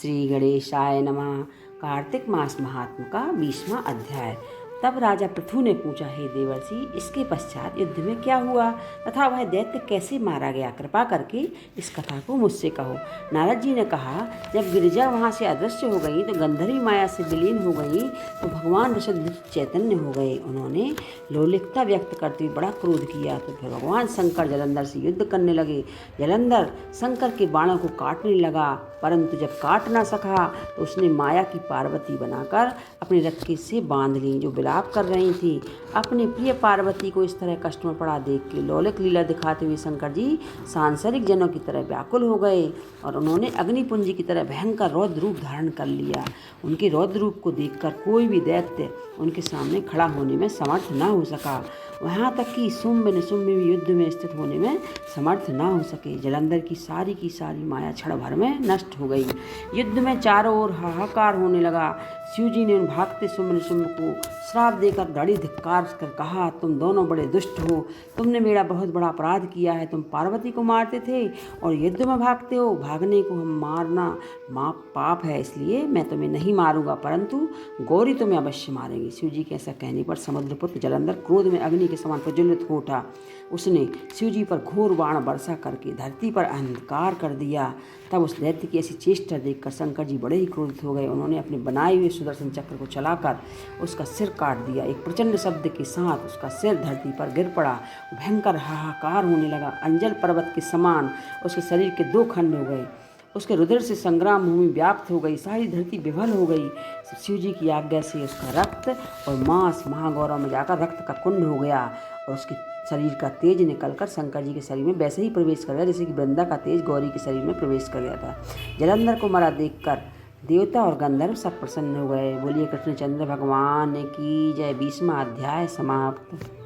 श्री गणेशाय नमः। कार्तिक मास महात्म का 20वां अध्याय। तब राजा पृथु ने पूछा, हे देवर्षि, इसके पश्चात युद्ध में क्या हुआ तथा वह दैत्य कैसे मारा गया? कृपा करके इस कथा को मुझसे कहो। नारद जी ने कहा, जब गिरिजा वहाँ से अदृश्य हो गई तो गंधर्वी माया से विलीन हो गई तो भगवान ऋषभ चैतन्य हो गए। उन्होंने लोलिकता व्यक्त करते हुए बड़ा क्रोध किया तो फिर भगवान शंकर जलंधर से युद्ध करने लगे। जलंधर शंकर के बाणों को काटने लगा, परंतु जब काट ना सका तो उसने माया की पार्वती बनाकर अपने रथ से बांध ली, जो विलाप कर रही थी। अपने प्रिय पार्वती को इस तरह कष्ट में पड़ा देख के लौलिक लीला दिखाते हुए शंकर जी सांसारिक जनों की तरह व्याकुल हो गए और उन्होंने अग्निपुंज की तरह भयंकर रौद्र रूप धारण कर लिया। उनके रौद्र रूप को देखकर कोई भी दैत्य उनके सामने खड़ा होने में समर्थ न हो सका, वहाँ तक कि शुंभ निशुंभ भी युद्ध में स्थित होने में समर्थ न हो सके। जलंधर की सारी माया क्षण भर में नष्ट हो गई। युद्ध में चारों ओर हाहाकार होने लगा। शिव जी ने उन भागते शुंभ निशुंभ को श्राप देकर दृढ़ धिक्कार कर कहा, तुम दोनों बड़े दुष्ट हो, तुमने मेरा बहुत बड़ा अपराध किया है। तुम पार्वती को मारते थे और युद्ध में भागते हो। भागने को हम मारना पाप है, इसलिए मैं तुम्हें नहीं मारूंगा, परंतु गौरी तुम्हें अवश्य मारेंगी। शिव जी के ऐसा कहने पर समुद्रपुत्र जलंधर क्रोध में अग्नि के समान प्रज्वलित हो उठा। उसने शिव जी पर घोर बाण वर्षा करके धरती पर अंधकार कर दिया। तब उस दैत्य की ऐसी चेष्टा देखकर शंकर जी बड़े ही क्रोधित हो गए। उन्होंने अपने बनाए हुए सुदर्शन चक्र को चलाकर उसका सिर काट दिया। एक प्रचंड शब्द के साथ उसका सिर धरती पर गिर पड़ा। भयंकर हाहाकार होने लगा। अंजल पर्वत के समान उसके शरीर के 2 खंड हो गए। उसके रुधिर से संग्राम भूमि व्याप्त हो गई, सारी धरती विफल हो गई। शिव जी की आज्ञा से उसका रक्त और मांस महागौरव में जाकर रक्त का कुंड हो गया और उसके शरीर का तेज निकलकर शंकर जी के शरीर में वैसे ही प्रवेश कर गया जैसे कि वृंदा का तेज गौरी के शरीर में प्रवेश कर गया था। जलंधर को मरा देखकर देवता और गंधर्व सब प्रसन्न हो गए। बोलिए कृष्णचंद्र भगवान की जय। 20वां अध्याय समाप्त।